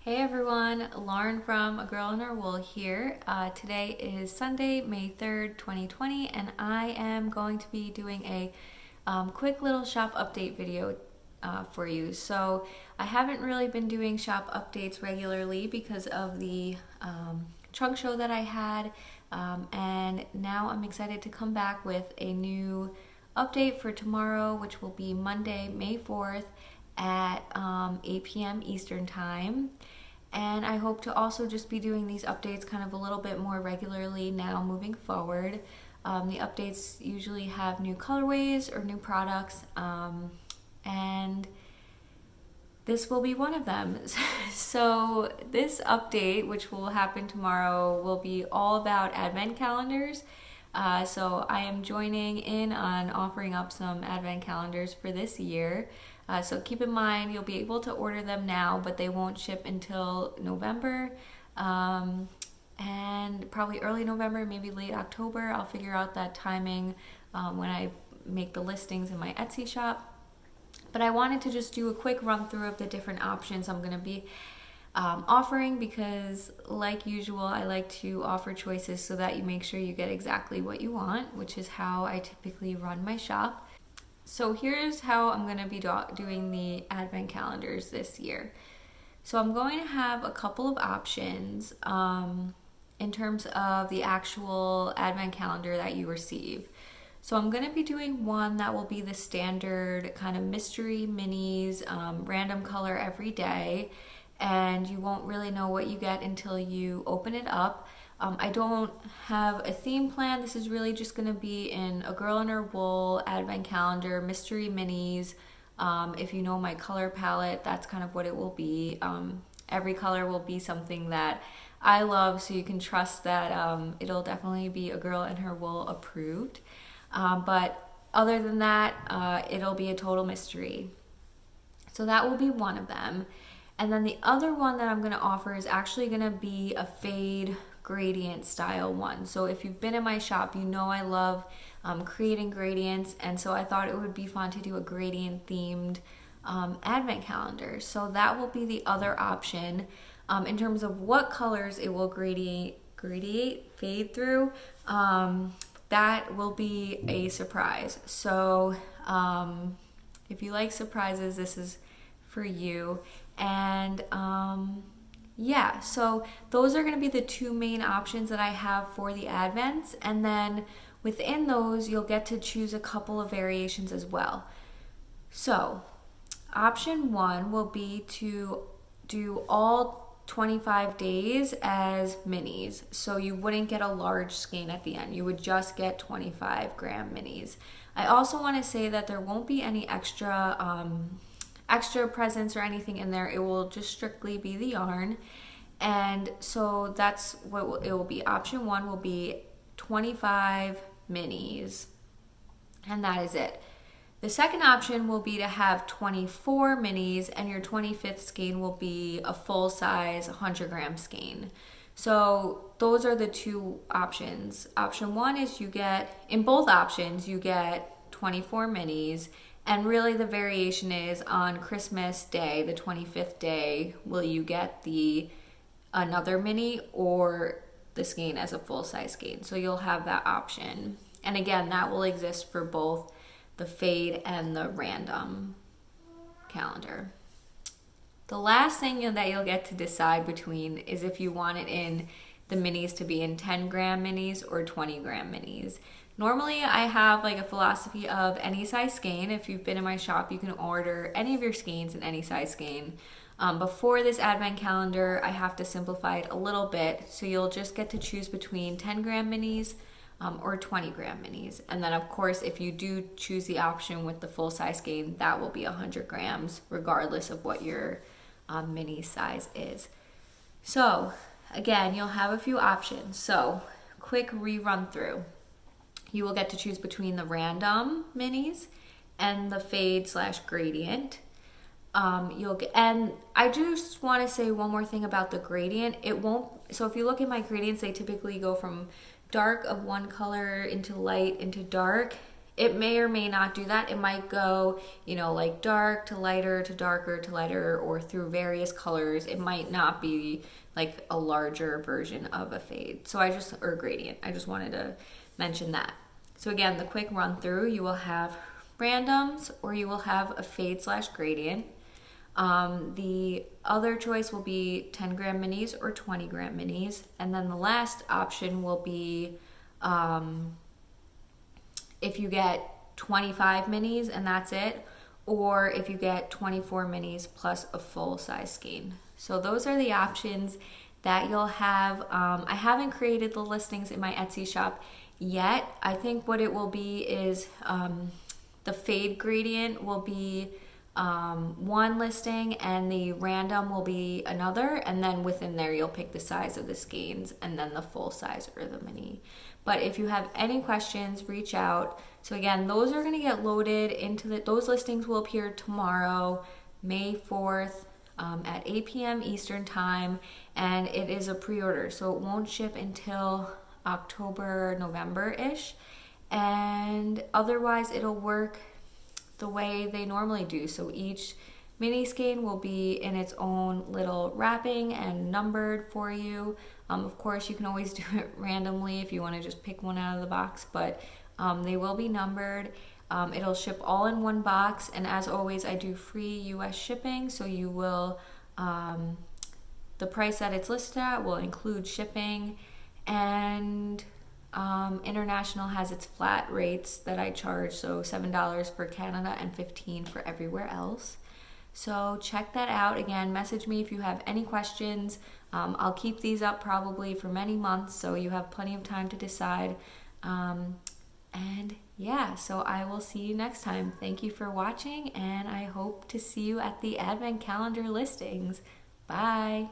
Hey everyone, Lauren from A Girl in Her Wool here. Today is Sunday, May 3rd, 2020, and I am going to be doing a quick little shop update video for you. So I haven't really been doing shop updates regularly because of the trunk show that I had, and now I'm excited to come back with a new update for tomorrow, which will be Monday, May 4th at 8 p.m. Eastern Time. And I hope to also just be doing these updates kind of a little bit more regularly now moving forward. The updates usually have new colorways or new products, and this will be one of them. So this update, which will happen tomorrow, will be all about advent calendars. So I am joining in on offering up some advent calendars for this year. So keep in mind, you'll be able to order them now, but they won't ship until November, and probably early November, maybe late October. I'll figure out that timing when I make the listings in my Etsy shop. But I wanted to just do a quick run through of the different options I'm going to be offering, because like usual, I like to offer choices so that you make sure you get exactly what you want, which is how I typically run my shop. So here's how I'm going to be doing the advent calendars this year. So I'm going to have a couple of options in terms of the actual advent calendar that you receive. So I'm going to be doing one that will be the standard kind of mystery minis, random color every day, and you won't really know what you get until you open it up. I don't have a theme plan. This is really just going to be in A Girl in Her Wool advent calendar, mystery minis. If you know my color palette, that's kind of what it will be. Every color will be something that I love, so you can trust that it'll definitely be A Girl in Her Wool approved. But other than that, it'll be a total mystery. So that will be one of them. And then the other one that I'm going to offer is actually going to be a fade gradient style one. So if you've been in my shop, you know I love creating gradients, and so I thought it would be fun to do a gradient themed advent calendar. So that will be the other option. In terms of what colors it will fade through, that will be a surprise. So if you like surprises, this is for you. And yeah, so those are going to be the two main options that I have for the advents, and then within those you'll get to choose a couple of variations as well. So option one will be to do all 25 days as minis, so you wouldn't get a large skein at the end, you would just get 25 gram minis. I also want to say that there won't be any extra presents or anything in there. It will just strictly be the yarn, and so that's what it will be. Option one will be 25 minis, and that is it. The second option will be to have 24 minis, and your 25th skein will be a full size 100 gram skein. So those are the two options. Option one is in both options you get 24 minis. And really the variation is on Christmas Day, the 25th day, will you get another mini or the skein as a full-size skein. So you'll have that option. And again, that will exist for both the fade and the random calendar. The last thing that you'll get to decide between is if you want it in the minis to be in 10 gram minis or 20 gram minis. Normally I have like a philosophy of any size skein. If you've been in my shop, you can order any of your skeins in any size skein. Before this advent calendar, I have to simplify it a little bit, so you'll just get to choose between 10 gram minis or 20 gram minis. And then of course, if you do choose the option with the full size skein, that will be 100 grams regardless of what your mini size is. So again, you'll have a few options. So quick rerun through. You will get to choose between the random minis and the fade / gradient. And I just want to say one more thing about the gradient. So if you look at my gradients, they typically go from dark of one color into light into dark. It may or may not do that. It might go, like dark to lighter to darker to lighter, or through various colors. It might not be like a larger version of a fade. Or gradient. I just wanted to mention that. So again, the quick run through, you will have randoms or you will have a fade / gradient. The other choice will be 10 gram minis or 20 gram minis. And then the last option will be if you get 25 minis and that's it, or if you get 24 minis plus a full size skein. So those are the options that you'll have. I haven't created the listings in my Etsy shop yet. I think what it will be is the fade gradient will be one listing and the random will be another, and then within there you'll pick the size of the skeins and then the full size or the mini. But if you have any questions, reach out. So again, those are going to get loaded into those listings will appear tomorrow, May 4th at 8 p.m. Eastern time, and it is a pre-order, so it won't ship until October, November-ish, and otherwise it'll work the way they normally do. So each mini skein will be in its own little wrapping and numbered for you. Of course, you can always do it randomly if you want to just pick one out of the box, but they will be numbered. It'll ship all in one box, and as always, I do free US shipping, so you will, the price that it's listed at will include shipping, and international has its flat rates that I charge, so $7 for Canada and $15 for everywhere else. So check that out. Again, message me if you have any questions. I'll keep these up probably for many months, so you have plenty of time to decide. And yeah, so I will see you next time. Thank you for watching, and I hope to see you at the Advent calendar listings. Bye.